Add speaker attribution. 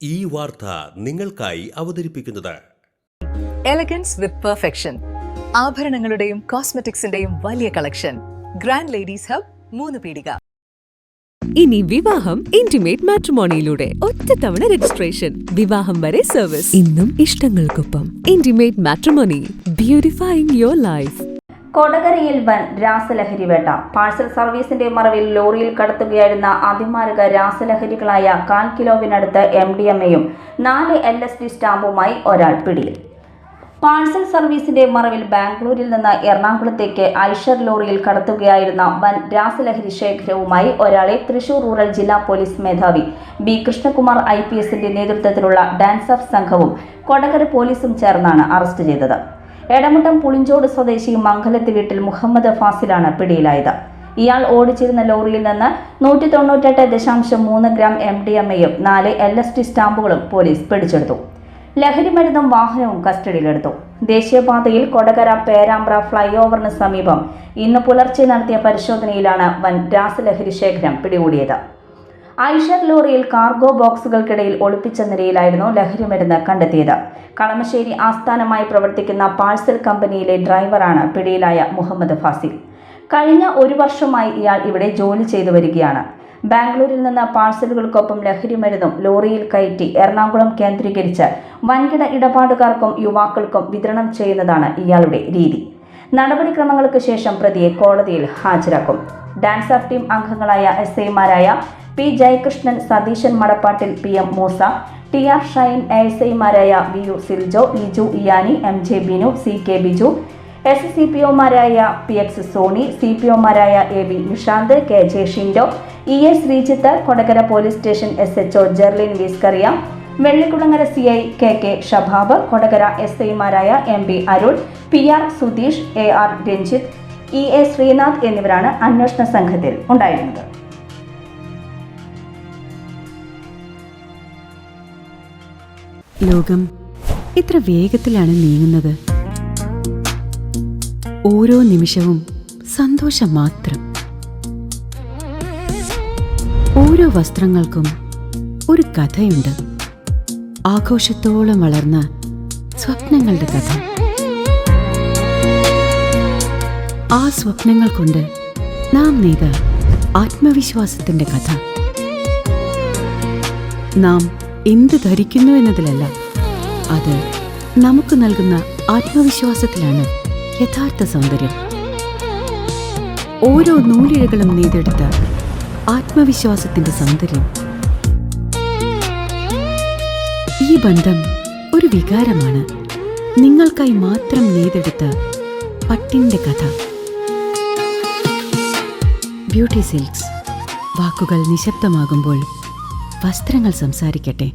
Speaker 1: ഈ വാർത്ത നിങ്ങൾക്കായി അവതരിപ്പിക്കുന്നത്
Speaker 2: എലഗൻസ് വിത്ത് പെർഫെക്ഷൻ. ആഭരണങ്ങളുടെയും കോസ്മെറ്റിക്സിന്റെയും വലിയ കളക്ഷൻ. ഗ്രാൻഡ് ലേഡീസ് ഹബ്, 3 പീടിക.
Speaker 3: ഇനി വിവാഹം ഇന്റിമേറ്റ് മാട്രിമോണിയിലൂടെ ഒറ്റത്തവണ രജിസ്ട്രേഷൻ, വിവാഹം വരെ സർവീസ്. ഇന്നും ഇഷ്ടങ്ങൾക്കൊപ്പം ഇന്റിമേറ്റ് മാട്രിമോണി, ബ്യൂട്ടിഫൈയിങ് യുവർ ലൈഫ്.
Speaker 4: കൊടകരയിൽ വൻ രാസലഹരി വേട്ട. പാഴ്സൽ സർവീസിന്റെ മറവിൽ ലോറിയിൽ കടത്തുകയായിരുന്ന അതിമാരക രാസലഹരികളായ 1/4 കിലോവിനടുത്ത് MDMAയും 4 LSD സ്റ്റാമ്പുമായി ഒരാൾ പിടിയിൽ. പാഴ്സൽ സർവീസിന്റെ മറവിൽ ബാംഗ്ലൂരിൽ നിന്ന് എറണാകുളത്തേക്ക് ഐഷർ ലോറിയിൽ കടത്തുകയായിരുന്ന വൻ രാസലഹരി ശേഖരവുമായി ഒരാളെ തൃശൂർ റൂറൽ ജില്ലാ പോലീസ് മേധാവി B. കൃഷ്ണകുമാർ IPSന്റെ നേതൃത്വത്തിലുള്ള ഡാൻസ് ഓഫ് സംഘവും കൊടകര പോലീസും ചേർന്നാണ് അറസ്റ്റ് ചെയ്തത്. എടമുട്ടം പുളിഞ്ചോട് സ്വദേശി മംഗലത്ത് വീട്ടിൽ മുഹമ്മദ് ഫാസിലാണ് പിടിയിലായത്. ഇയാൾ ഓടിച്ചിരുന്ന ലോറിയിൽ നിന്ന് 198.3 ഗ്രാം MDMAയും 4 LSD സ്റ്റാമ്പുകളും പോലീസ് പിടിച്ചെടുത്തു. ലഹരിമരുന്നും വാഹനവും കസ്റ്റഡിയിലെടുത്തു. ദേശീയപാതയിൽ കൊടകര പേരാമ്പ്ര ഫ്ലൈ ഓവറിന് സമീപം ഇന്ന് പുലർച്ചെ നടത്തിയ പരിശോധനയിലാണ് വൻ രാസലഹരി ശേഖരം പിടികൂടിയത്. ഐഷർ ലോറിയിൽ കാർഗോ ബോക്സുകൾക്കിടയിൽ ഒളിപ്പിച്ച നിലയിലായിരുന്നു ലഹരിമരുന്ന് കണ്ടെത്തിയത്. കളമശ്ശേരി ആസ്ഥാനമായി പ്രവർത്തിക്കുന്ന പാഴ്സൽ കമ്പനിയിലെ ഡ്രൈവറാണ് പിടിയിലായ മുഹമ്മദ് ഫാസിൽ. കഴിഞ്ഞ 1 വർഷമായി ഇയാൾ ഇവിടെ ജോലി ചെയ്തു വരികയാണ്. ബാംഗ്ലൂരിൽ നിന്ന് പാഴ്സലുകൾക്കൊപ്പം ലഹരിമരുന്നും ലോറിയിൽ കയറ്റി എറണാകുളം കേന്ദ്രീകരിച്ച് വൻകിട ഇടപാടുകാർക്കും യുവാക്കൾക്കും വിതരണം ചെയ്യുന്നതാണ് ഇയാളുടെ രീതി. നടപടിക്രമങ്ങൾക്ക് ശേഷം പ്രതിയെ കോടതിയിൽ ഹാജരാക്കും. ഡാൻസ് ഓഫ് ടീം അംഗങ്ങളായ SIമാരായ P. Jayakrishnan, Satheesan Madappattil, PM Moosa, TR Shine, ASIമാരായ VU Siljo, Liju Iyani, MJ Binu, CK Biju, SCPOമാരായ PX സോണി, CPOമാരായ AB Nishanth, KJ Shindo, EA Sreejith, Kodakara police station SHO Jerlin Viscaria, Vellikkulangara CI KK Shabab, Kodakara SIമാരായ MB Arul, PR Sudheesh, AR Ranjith, EA Sreenath എന്നിവരാണ് അന്വേഷണ സംഘത്തിൽ ഉണ്ടായിരുന്നത്.
Speaker 5: ലോകം ഇത്ര വേഗത്തിലാണ് നീങ്ങുന്നത്. ഓരോ നിമിഷവും സന്തോഷം മാത്രം. ഓരോ വസ്ത്രങ്ങൾക്കും ഒരു കഥയുണ്ട്. ആഘോഷത്തോളം വളർന്ന സ്വപ്നങ്ങളുടെ കഥ. ആ സ്വപ്നങ്ങൾ കൊണ്ട് നാം നെയ്ത ആത്മവിശ്വാസത്തിന്റെ കഥ. നാം എന്ത് ധരിക്കുന്നു എന്നതിലല്ല, അത് നമുക്ക് നൽകുന്ന ആത്മവിശ്വാസത്തിലാണ് യഥാർത്ഥ സൗന്ദര്യം. ഓരോ നൂലിഴകളും നെയ്തെടുത്ത ആത്മവിശ്വാസത്തിന്റെ സൗന്ദര്യം. ഈ ബന്ധം ഒരു വികാരമാണ്. നിങ്ങൾക്കായി മാത്രം നെയ്തെടുത്ത പട്ടിന്റെ കഥ. Beauty silks. വാക്കുകൾ നിശബ്ദമാകുമ്പോൾ വസ്ത്രങ്ങൾ സംസാരിക്കട്ടെ.